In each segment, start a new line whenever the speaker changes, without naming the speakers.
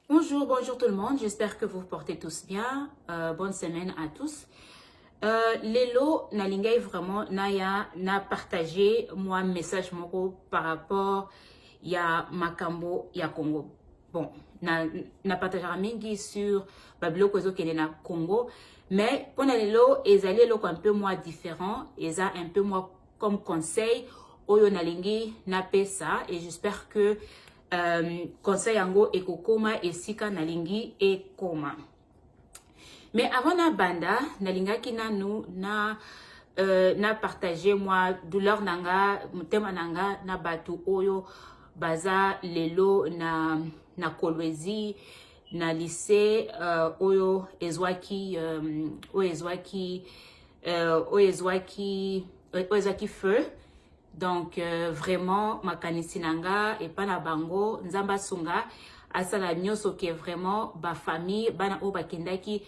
Bonjour tout le monde, j'espère que vous vous portez tous bien. Bonne semaine à tous. Lelo, Nalingay vraiment, na partagé moi message moko par rapport ya Makambo, ya Congo. Bon, na partagé mingi sur Babilo Kozo qui est na Congo, mais pour Lelo, ezali loko un peu moins différent, eza un peu moins comme conseil, oyo nalingi na pesa et j'espère que conseil yango ekokoma esika nalingi ekoma. Mais avant na banda, nalingaki nanu na partager moi douleur nanga, mutema nanga na batu oyo baza lelo na Kolwezi na lycée oyo ezwaki feu. Donc vraiment makanisi nanga et pas na bango nzamba sunga asala nyoso ke vraiment ba famille bana o bakendaki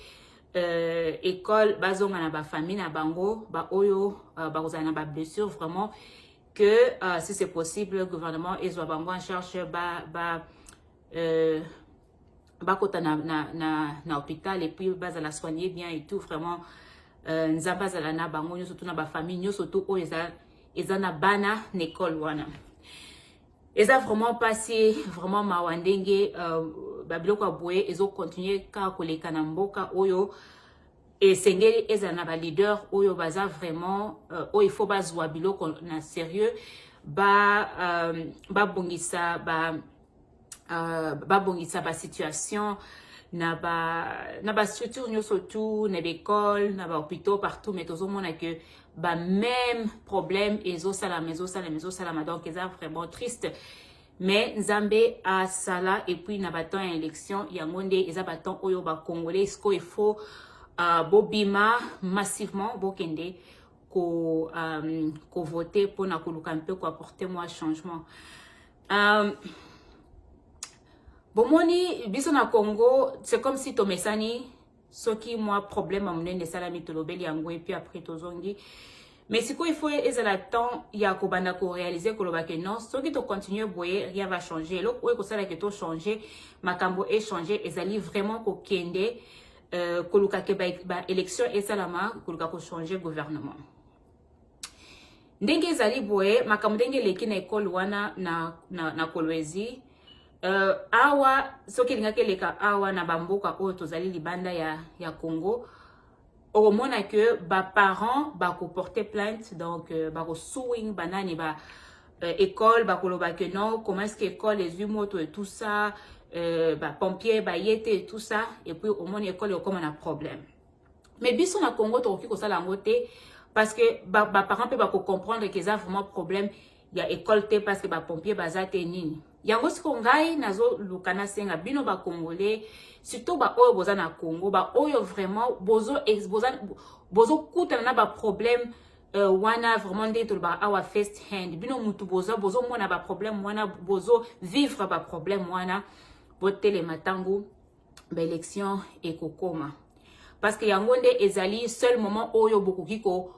école bazonga na ba famille na bango ba oyo ba kozana ba blessure vraiment que si c'est possible le gouvernement ezwa bango en charge kota na hôpital et puis bazala soigner bien et tout vraiment nzamba zala na bango nyoso tout na ba famille nyoso tout o ezana bana n'école wana. Eza vraiment passé vraiment mawandenge babiloko aboué ezo continuer ka koleka na mboka oyo et sengeli ezana ba leader oyo baza vraiment il faut bazwa biloko na sérieux bongisa ba situation na ba structure nyoso tout na l'école na ba hôpitaux partout mais tozo mona que ba même problème ezo sala donc eza vraiment triste mais nzambe a sala et puis na baton élection yango nde eza baton oyo ba congolais sko il faut bobima massivement bokende ko voter pour na koluka un peu ko apporter moi changement. Bomoni biso na Congo c'est comme si tomesani soki moi problème amnene salami tolobeli yango et puis après tozongi mais si quoi il faut ezala temps ya kobanda ko réaliser ko loba que non soki to continuer boye rien va changer lo ko sala que to changer makambo et changer ezali vraiment ko kende ko luka ke ba élection et salama ko luka ko changer gouvernement ndenge ezali boye makambo ndenge leki na école wana na Kolwezi awa soki lingaki leka awa na bamboka oyo tozali libanda ya Congo omona que ba parents ba ko porter plainte donc ba ko suing banani ba école ba koloba que non comment est-ce que école les moto et tout ça ba pompier ba yete et tout ça et puis au moins école comme on a problème mais biso na Congo to ki ko sala ngote parce que ba parents peut ba ko comprendre que ça vraiment problème il y a école te parce que ba pompier baza te nini yango siko ngai nazo lukana senga bino ba congolais surtout ba oyo boza na Congo ba oyo vraiment bozo kutana na ba problème wana vraiment nde to ba awa first hand bino mutu bozo mona ba problème wana bozo vivre ba problème wana botele matango ba élection ekokoma parce que yango nde ezali seul moment oyo bokoki ko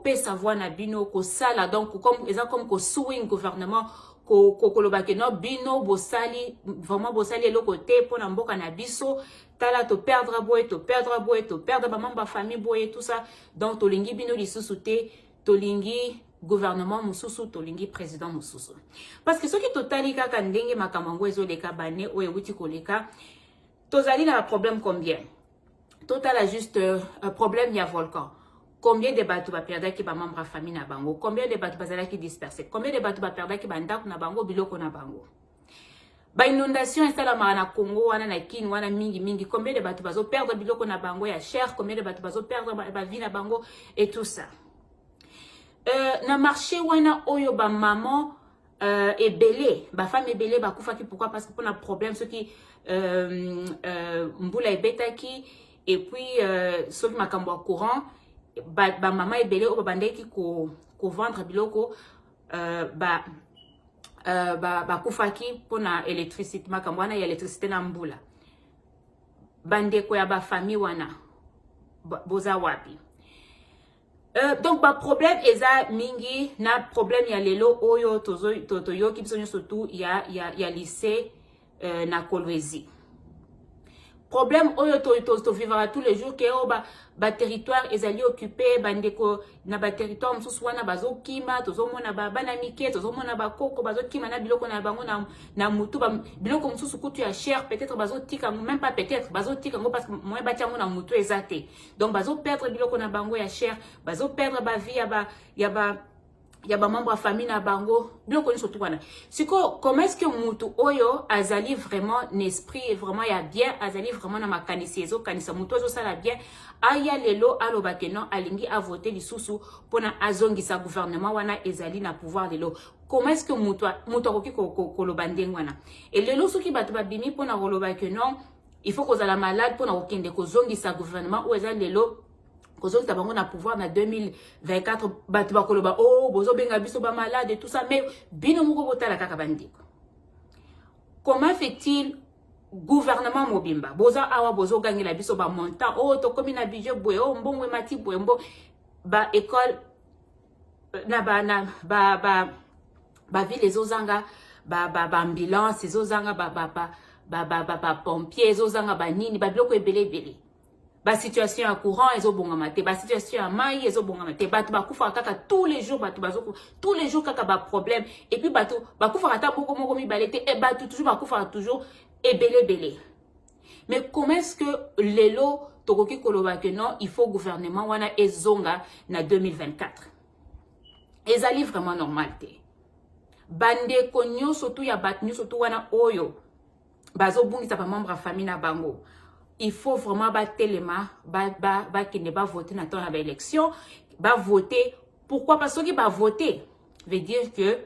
pesa voix na bino ko sala donc comme ko swing gouvernement koloba ke no bino bosali vraiment bosali le côté pour na mboka na biso tala to perdre ba membre famille boye tout ça donc tolingi bino lisusu te tolingi gouvernement mususu tolingi président mususu parce que soki totali kaka ndenge makamango ezoleka bane oyo wuti koleka tozali na problème combien total juste problème ya volcan. Combien de bateaux va perdre qui va membre famille na bango? Combien de bateaux va qui dispersés? Combien de bateaux va perdre qui va ndak na bango biloko na bango? Ba inondation installa na Congo wana na Kin wana mingi. Combien de bateaux va perdre biloko na bango ya cher? Combien de bateaux va perdre ba vie na bango et tout ça? Na marché wana oyo ba maman ebele, ba femme ebele ba kufa ki pourquoi? Parce que pour un problème ceux qui mbula ebetaki et puis ceux qui makambo courant ba maman ebele o bandeki ko vendre biloko ba kufaki pona électricité makambo wana ya électricité na mbula bandeko ya ba famille wana boza wapi donc ba problème eza mingi na problème ya lelo oyo toyo ki biso surtout ya lycée na Kolwezi problème oyo to vivra tous les jours que o ba territoire ezali occupé bandeko na ba territoire mususu wana bazokima tozomona bana mike tozomona bakoko bazokima na biloko na bango na mutu biloko mususu kutu ya cher peut-être bazotika même pas peut-être bazotika ngo parce que moyen batiango na mutu ezate donc bazoperdre biloko na bango ya cher bazoperdre ba vie ya ba membre ya famille na bango biloko ni surtout wana siko comment est-ce que mutu oyo azali vraiment l'esprit vraiment ya bien azali vraiment na makanisi ezo kanisa mutu ozo sala bien aya lelo aloba ke non alingi a voter lisusu pona azongisa gouvernement wana ezali na pouvoir lelo comment est-ce que mutu akoki koloba ndenge wana et lelo soki bato babimi pona koloba ke non il faut kozala malade pona kokende kozongisa gouvernement oyo ezali lelo kozongisa bango na pouvoir na 2024 bato bakoloba oh bozo benga biso ba malade et tout ça mais bino moko botala kaka bandiko comment fait-il gouvernement mobimba boza awa bozo gangela biso ba montant oh to komi na budget boye oh mbongo mati boye mbo ba école na ba ville ezozanga ba ambulance ezozanga ba pompier ezozanga ba nini ba biloko ebele ba situation ya courant ezobongama te ba situation ya mai ezobongama te bato bakufa kaka tous les jours bato bazokufa tous les jours kaka ba problème et puis bato bakufa ata moko mibale te et bato toujours bakufa toujours ebele mais comment est-ce que lelo tokoki koloba que non il faut gouvernement wana ezonga na 2024 ezali vraiment normal te bande konyo surtout ya bato nyo surtout wana oyo bazobungisa ba membre ya famille na bango il faut vraiment batelema kende ba voter na temps na ba élection ba voter pourquoi parce que ba voter veut dire que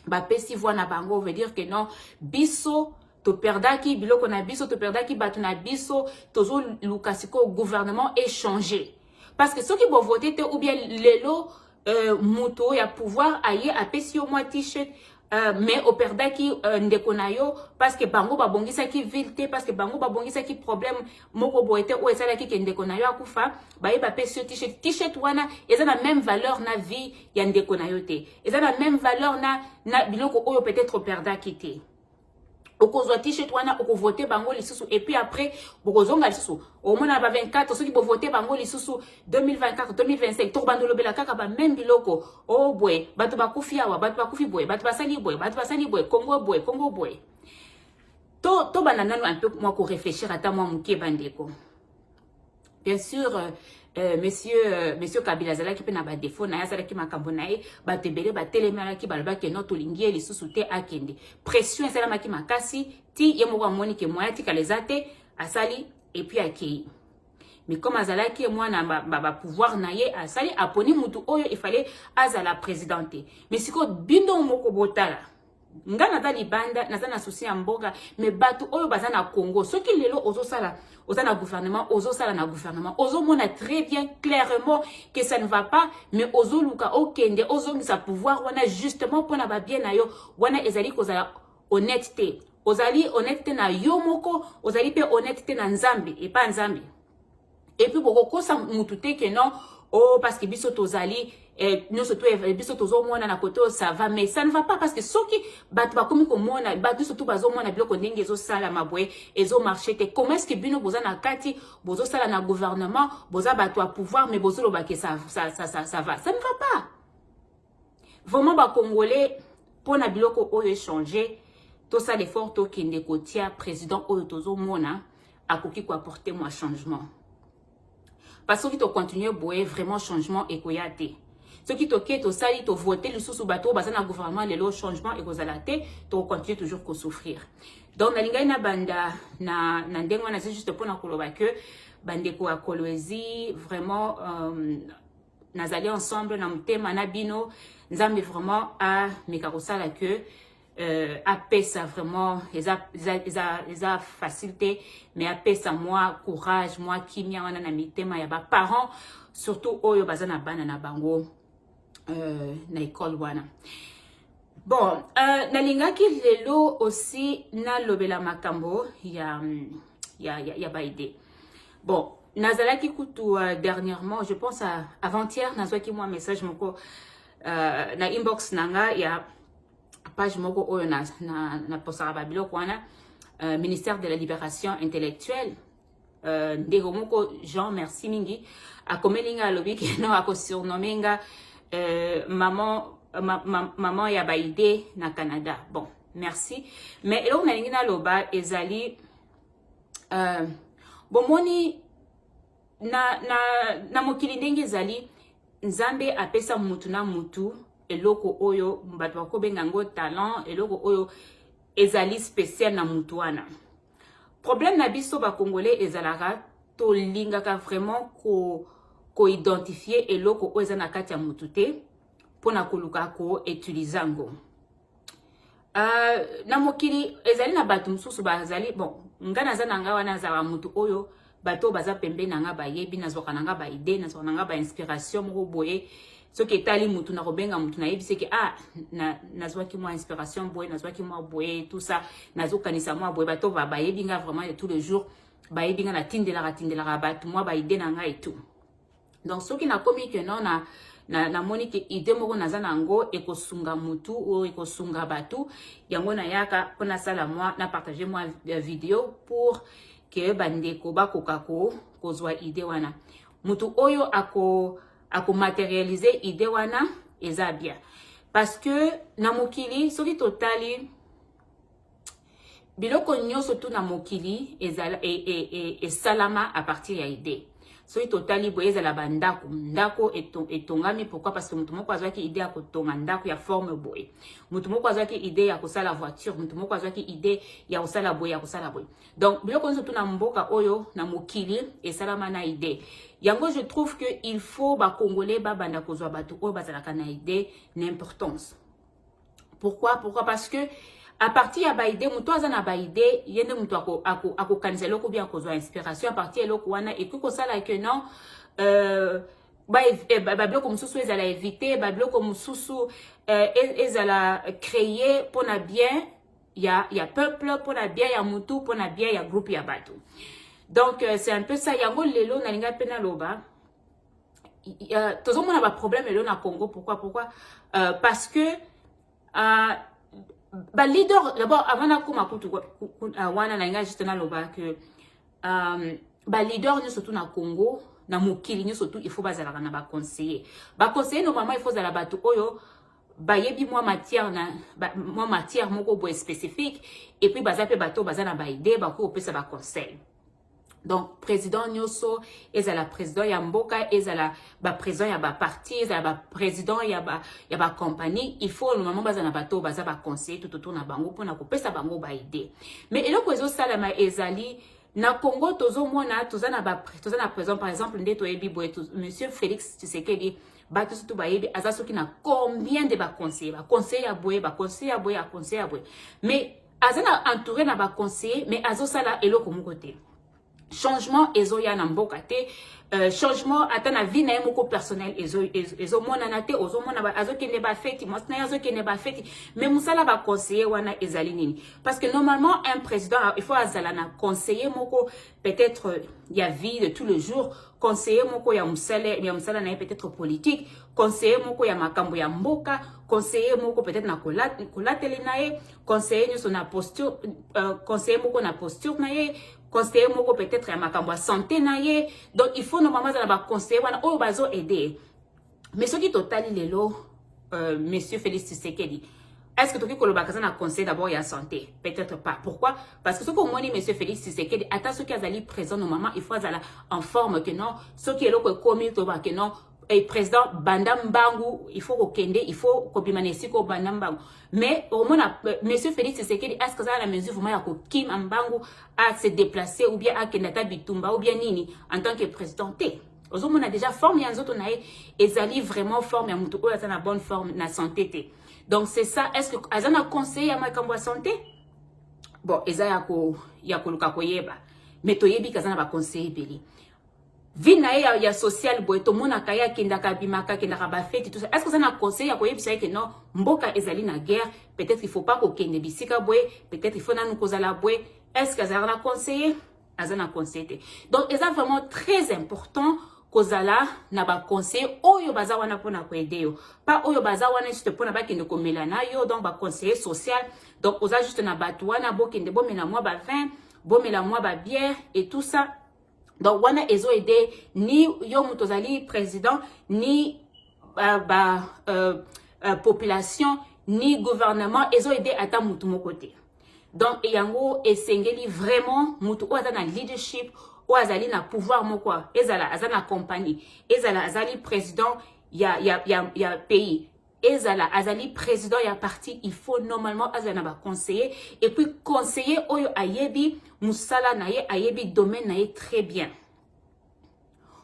ba pesi voix na bango veut dire que non biso to perdaki biloko na biso to perdaki bato na biso tozo lukasiko gouvernement échangé parce que ceux qui vont voter ou bien lelo muto ya pouvoir aye a pesi au moins t-shirt mais au perdaki ndeko na yo parce que bango babongisa ki ville parce que bango babongisa ki problème moko boete ou esala ki ndeko na yo akufa baye ba pesi t-shirt wana eza na même valeur na vie ya ndeko na yo te eza na même valeur na biloko oyo peut-être perdaki te okozwa t-shirt wana okovoter bango lisusu et puis après bokozonga lisusu au moins ba 24 ceux qui bo voter bango lisusu 2024 2025 to bandolo bela kaka ba même biloko oh boy bato bakufi awa bato bakufi boy bato basali boy Congo boy to banana un peu moi ko réfléchir ata moi muke bandeko bien sûr monsieur Kabila zala ki pe na ba défaut na yazala ki makambo na ye ba tebele ba telemela ki balba ke no tolingi lisusu te akende pression sala maki makasi ti ye moko amoni ke moya ti kalezate asali et puis akei mais comme azala ki moi na ba pouvoir na ye asali aponi mutu oyo il fallait azala présidente mais siko bindo moko botala nga na dali banda na zana souci ya mboka mais bato oyo baza na Congo soki lelo ozosala na gouvernement ozosala na gouvernement ozomona très bien clairement que ça ne va pas mais ozoluka okende ozongisa pouvoir wana justement pona ba bien na yo wana ezali kozala honnêteté ozali honnêteté na yo moko ozali pe honnêteté na nzambe et pas nzambe et puis boko kosa mutu te que non oh parce que biso tozali nous surtout biso tozomona na côté ça va mais ça ne va pas parce que soki bato bakomi komona bato surtout bazomona biloko ndenge ezo sala mabwe ezo marché te comment est-ce que bino boza na kati bozo sala na gouvernement boza bato à pouvoir mais bozo lobake ça va ça ne va pas vraiment ba congolais pona biloko oyo échanger to ça l'effort to kende kotia président oyo tozomona akoki ko apporter moi changement parce que to continuer boye vraiment changement ekoyate ce qui toke to sali to voter le sous bateau bazana gouvernement le changement et kozala te to continuer toujours ko souffrir donc na lingai na banda na ndengo na c'est juste pour na koloba que bandeko ya Kolwezi vraiment nazali ensemble na mutema na bino nzambe vraiment a mekarosala que apesa vraiment eza facilité mais apesa moi courage moi kimia wana na mitema ya ba parents surtout oyo bazana bana na bango na école wana bon na lingaki lelo aussi na lobela makambo ya baide bon nazalaki kutu dernièrement je pense avant-hier nazwaki moi message moko na inbox nanga ya page moko oyo na posara ba biloko wana ministère de la libération intellectuelle ndeko moko Jean merci mingi akomeli nga alobi ke no akosurnomme nga maman ya baide na Canada. Bon, merci. Mais eloko nalingi naloba ezali bomoni na mokili ndenge ezali Nzambe apesa mutu na mutu eloko oyo bato bakobenga ngo talent, eloko oyo ezali spécial na mutu wana. Problème na biso ba congolais ezalaka to lingaka vraiment ko identifier eloko oyo eza na kati ya mutu te pona koluka ko utiliser ngo. Na mokili ezali na bato mususu bazali bon ngana za nanga wana za mutu oyo bato baza pembe nanga bayebi nazoka nanga ba idée nazoka nanga ba inspiration moko boye soki etali mutu na kobenga mutu na yebi seke nazwaki mwa inspiration boye nazwaki mwa boye tout ça nazokanisa mwa boye bato bayebi nga vraiment de tous les jours bayebi nga na tindelaka bato mwa ba idée nanga et tout. Donc soki na komi que non na moni ke idée moko naza nango ekosunga mutu ou ekosunga batu yango na yaka pona sala moi na partager moi vidéo pour que bandeko bakoka kozwa idée wana mutu oyo ako matérialiser idée wana eza bien parce que na mokili soki totali biloko nyonso tu na mokili ezala salama à partir ya idée. Soki totali boye ezala bandako ndako etongami pourquoi parce que mutu moko azwaki idée ya kotonga ndako ya forme boye mutu moko azwaki idée ya kosala voiture mutu moko azwaki idée ya kosala boye donc biloko nyonso tu na mboka oyo na mokili esalama na idée yango. Je trouve que il faut ba congolais banda kozwa bato oyo bazalaka na idée n'importance. Pourquoi parce que à partir ya baide mutu aza na baide yende mutu ako kanisa loko bien kozwa inspiration à partir loko wana et que sala que non ba bloko mususu ezala éviter ba bloko mususu ezala créer pona bien ya peuple pona bien ya mutu pona bien ya groupe ya bato. Donc c'est un peu ça yango lelo na linga pena loba tozomona ba problème lelo na Congo. Pourquoi parce que ba leader d'abord avant na kuma kutu wana na nga juste na loba que ba leader ni surtout na Congo na mokili ni surtout il faut bazala na ba conseiller normalement il faut zala bato oyo bayebi moi matière moko boy spécifique et puis bazape bato bazana ba idée ba ko pesa ba conseil. Donc président nyoso ezala président ya mboka ezala ba président ya ba parti ezala ba président ya ba compagnie il faut normalement bazana bato baza ba conseiller tout autour na bango pona ko pesa bango ba idée. Mais eloko ezo salama ezali na Congo tozomona tozana président par exemple ndeto yebi boye monsieur Félix Tshisekedi bato surtout bayebi aza soki na combien de ba conseiller ya boye mais azana entouré na ba conseiller mais azo sala eloko moko te. Changement ezoya na mboka te changement ata na vie na moko personnel ezo mona na te ozo mona azokende ba feti mosna azokende ba feti mais musala ba conseiller wana ezali nini parce que normalement un président il faut azala na conseiller moko peut-être ya vie de tous les jours conseiller moko ya musala na peut-être politique conseiller moko ya makambo ya mboka conseiller moko peut-être na kolateli na ye conseiller nyoso na posture conseiller moko na posture na ye conseiller moko peut-être ya makambo ya santé na ye. Donc il faut normalement za ba conseiller wana oyo bazo aider. Mais ce qui totali lelo monsieur Félix Tshisekedi est-ce que toki koloba kaza na conseil d'abord ya santé? Peut-être pas. Pourquoi? Parce que ce qu'on moni monsieur Félix Tshisekedi ata ce qui azali présent normalement il faut azala en forme que non ce qui est loko komi to ba que non et président Bandambangu il faut kokende il faut kobimanesi ko Bandambangu mais au moins monsieur Félix Tshisekedi est-ce que ça a la mesure vraiment ya ko Kim Ambangu à se déplacer ou bien à Kenata Bitumba ou bien nini en tant que président T on a déjà forme ya nzoto na ezali vraiment forme ya mutu oyo na bonne forme na santé T. Donc c'est ça. Est-ce que azana conseil ya makambo ya santé? Bon eza ya ko luka koyeba mais toyebi kazana ba conseil beli vie na ya social boy to mona kaya kindaka bimaka kindaka ba fête tout ça. Est-ce que ça na conseil ya koyebisa que non mboka ezali na guerre peut-être il faut pas ko kende bisika boy peut-être il faut na nukozala boy est-ce que ça na conseiller azana conseiller. Donc c'est vraiment très important kozala na ba conseiller oyo baza wana pona ko aider yo pas oyo baza wana juste pona ba kende ko melana yo donc ba conseiller social donc oza juste na bato wana bo kende bo mena moi ba vin bo mela moi ba bière et tout ça Donc wana ezo aider ni yo mutozali président ni population ni gouvernement ezo aider ata mutu mokote. Donc yango esengeli vraiment mutu oza na leadership ou azali na pouvoir moko ezala azana compagnie ezala azali président ya pays ezala azali président ya parti, il faut normalement azala ba conseiller et puis conseiller oyo ayebi musala na ye ayebi domaine na ye très bien.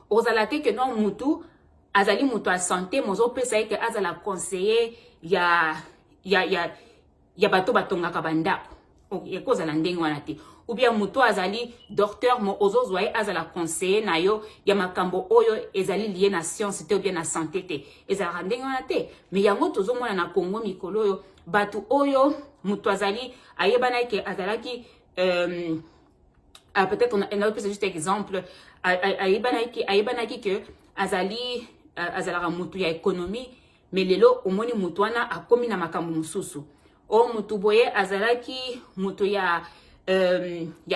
Ozala te que non mutu azali mutu a santé mozo pesa ke azala conseiller ya bato batongaka bandako. Ok, kozala ndenge wana te. Ou bien mutu azali docteur mo ozozwa ye azala conseiller na yo ya makambo oyo ezali lié na science te ou bien na santé te. Ezala ndenge wana te. Mais yango tozomona na Congo mikolo oyo bato oyo mutu azali ayebana ke azalaki peut-être on a juste exemple ayebana que azali azalaka mutu ya économie mais lelo omoni mutu wana akomi na makambo mususu. O mutu boye azalaki mutu ya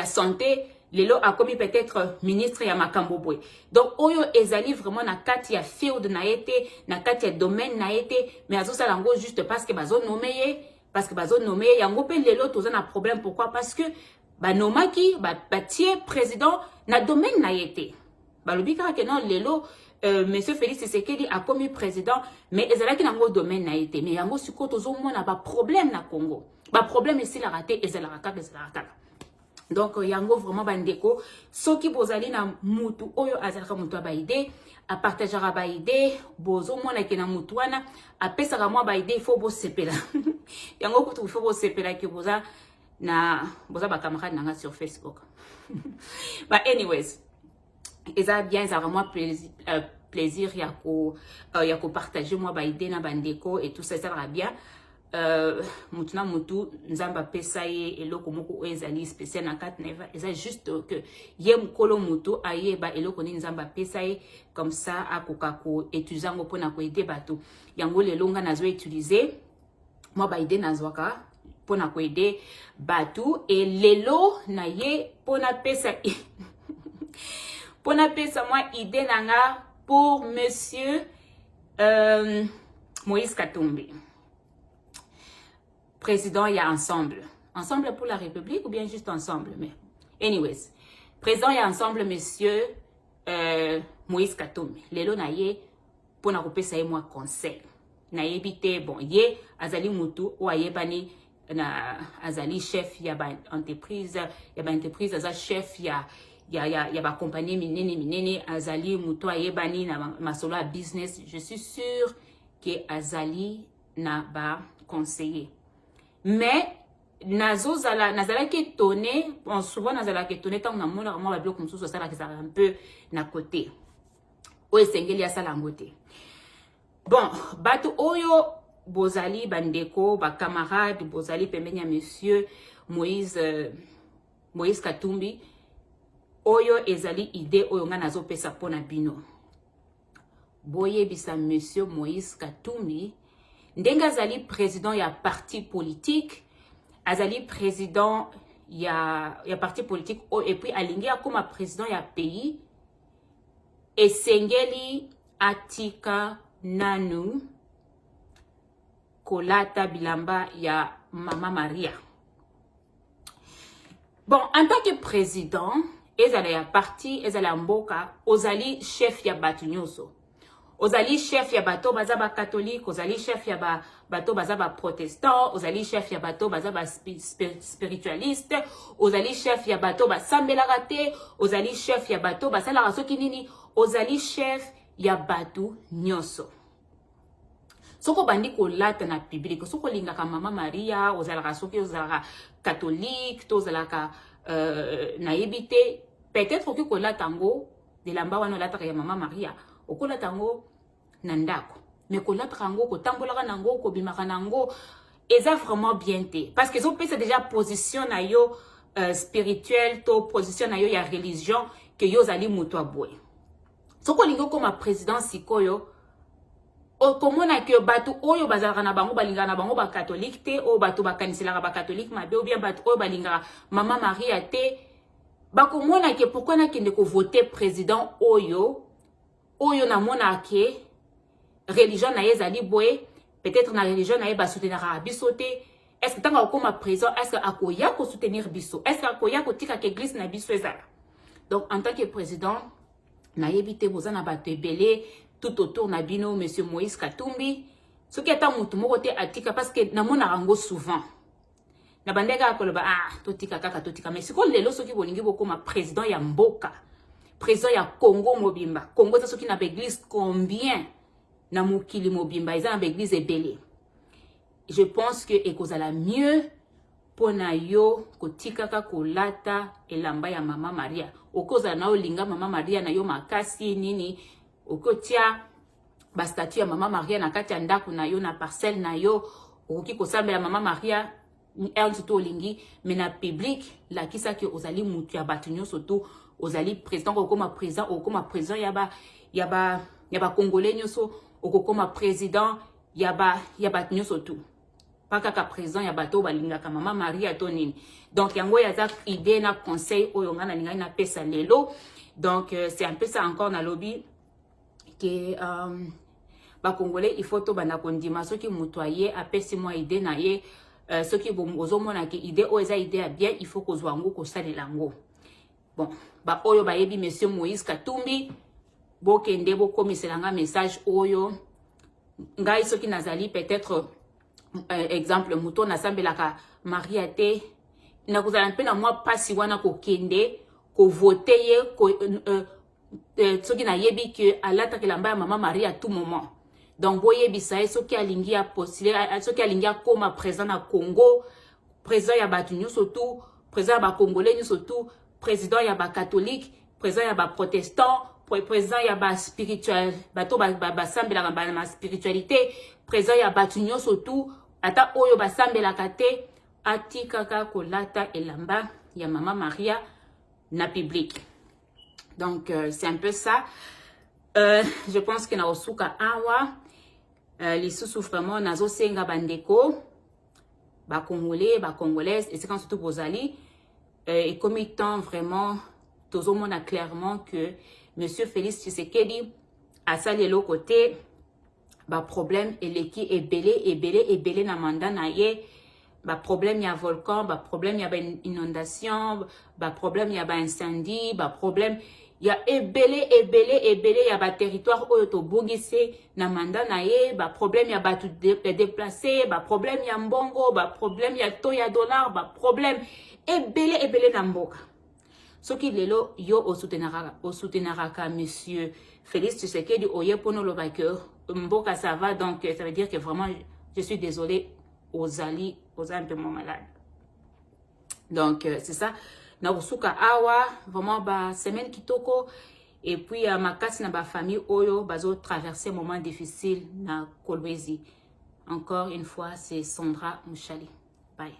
santé lelo akomi peut-être ministre ya makambo boye. Donc oyo ezali vraiment na kati ya field na yete na kati ya domaine na yete mais azo sala ngo juste parce que bazo nommer yango pe lelo toza na problème. Pourquoi? Parce que banomaki batie président na domaine na yete balobi kaka ke non lelo monsieur Félix Tshisekedi a commis président mais ezalaki nango domaine na été mais yango siko tozomona ba problème na Congo ba problème ici la raté ezalaka. Donc yango vraiment bandeko soki bozali na mutu oyo azalaka mutu ba idée a partagera ba idée bozomona ke na mutu wana a pesaka moi ba idée il faut bo sepela yango ko il faut bo sepela ke boza ba camarade nanga sur Facebook. But anyways, eza bien ça vraiment plaisir ya ko partager moi ba idée na bandeko et tout ça ça va bien. Mutu na mutu nzamba pesa ye eloko moko ezali spécial na 4 eza juste que ye mkolo mutu ayeba eloko ni nzamba pesa ye comme ça akoka ko étudiant ngo pona ko aider bato yango lelonga nazo utiliser moi ba idée nazwaka pona ko aider bato et lelo na ye pona pesa pona pesa moi idée nanga pour monsieur Moïse Katumbi, président il y a ensemble pour la République ou bien juste ensemble, mais anyways président il y a ensemble monsieur Moïse Katumbi lelo na ye pona ko pesa ye moi conseil na yebite bon ye azali mutu o ayebani na azali chef ya ba entreprise aza chef ya ba compagnie minene azali mutu ayebani na masolo ya business. Je suis sûr que azali na ba conseiller mais nazala ki étonné bon souvent nazala ki étonné tant na mona vraiment ba bloc mususu ça là qui ça un peu na côté o esengeli ya sala ngote. Bon bato oyo bozali bandeko ba camarade bozali pembeni ya monsieur Moïse Katumbi oyo ezali idée oyo nga nazo pesa pona bino boye bisa monsieur Moïse Katumbi ndenga azali président ya parti politique azali président ya parti politique et puis alingi akoma président ya pays esengeli atika nanu kolata bilamba ya Mama Maria. Bon, en tant que président, ezala ya parti, ezala mboka, ozali chef ya batu nyonso. Ozali chef ya bato baza ba catholique, ozali chef ya bato baza ba protestant, ozali chef ya bato baza ba spiritualiste, ozali chef ya bato ba sambelaka te, ozali chef ya bato basalaka soki nini, ozali chef ya batu nyonso. Soko bandi ko lata na public, soko lingaka Mama Maria, ozalaka soki ozalaka catholique, to ozalaka naibite, peut-être que ko lata ngo de lamba wana lata ya Mama Maria, oko lata ngo nandako. Mais ko lata ngo ko tambolaka nango ko bimaka nango, eza vraiment bien te parce que zo pesa déjà position na yo spirituel to position na yo ya religion que yo zali mutu aboye. Soko lingo comme président sikoyo okomona ke bato oyo bazalaka na bango balingaka na bango ba catholique te o bato bakaniselaka ba catholique mabe ou bien bato oyo balingaka Mama Maria te bakomona ke pourquoi na kende ko voter président oyo na mona ke religion na ezali boye, peut-être na religion na ba soutenir biso te. Est-ce que tanga okoma président, est-ce que akoya ko soutenir biso, est-ce que akoya ko tika ke église na biso ezala. Donc en tant que président na yebite bozana bato ebele tout autour na bino monsieur Moïse Katumbi, ce qui est un mutu moko te atika parce que na mona rango souvent na bandeka akoloba totika kaka totika, mais siko lelo soki bolingi bokoma président ya mboka, président ya Congo mobimba, Congo ça soki na église combien na mokili mobimba eza na église ebele. Je pense que ekozala mieux pona yo kotikaka kolata elamba ya mama Maria, okozala na olinga mama Maria na yo makasi nini, okotia ba statue ya mama Maria na kati ya ndako na yo na parcelle na yo, okoki kosambela mama Maria surtout olingi, mais na public la kisa ke ozali mutu ya batu nyonso tu, ozali président okoma président ya ba congolais nyonso, okoma président ya batu nyonso tu, pas kaka président ya bato balingaka mama Maria to nini. Donc yango ya za idée na conseil oyo nga na linga na pesa lelo. Donc c'est un peu ça encore na lobby que ba congolais il faut to bana kondima soki mutu aye apesi moi idée na ye. Ce qui est bon, idée ou idée à bien, il faut qu'on soit en ko lango. Bon, ba oyo ba yebi monsieur Moïse Katumbi, bo kende bo komiselanga message oyo. Ngai soki nazali peut-être exemple muto na sambelaka Maria te, na kozala mpe na moi pasi wana ko kende ko voter ye ko soki na yebi que alata ke lamba ya mama Maria à tout moment. Donc, boye bisaye, ce qui a lingi à postuler, ce qui a lingi à comme président na Congo, président ya batu surtout, président ya Congolais surtout, président ya catholique, président ya protestant, président ya spirituel, bato sambela ba spiritualité, président ya batu surtout, ata oyo sambela kate, ati kaka kolata elamba ya mama Maria na public. Donc, c'est un peu ça. Je pense que na osuka awa les sous vraiment nazo senga bandeko ba congolais ba congolaises et c'est quand surtout bozali et comme étant vraiment tout le monde a clairement que monsieur Félix Tshisekedi a sali l'autre côté ba problème et l'équipe est belé na mandat na ye, ba problème ya volcan, ba problème ya inondation, ba problème ya incendie, ba problème ya ebele ya ba territoire oyo to bongise na manda na ye, ba problème ya ba déplacé, ba problème ya mbongo, ba problème ya to ya dollar, ba problème ebele na mboka. Soki lelo yo osoutenaraka monsieur Félix Tshisekedi oye pono lo ba que mboka ça va, donc ça veut dire que vraiment je suis désolé aux un peu malade. Donc c'est ça. Na usuka awa vraiment ba semaine kitoko et puis makasi na ba famille oyo bazo traverser un moment difficile na Kolwezi. Encore une fois c'est Sandra Mouchali. Bye.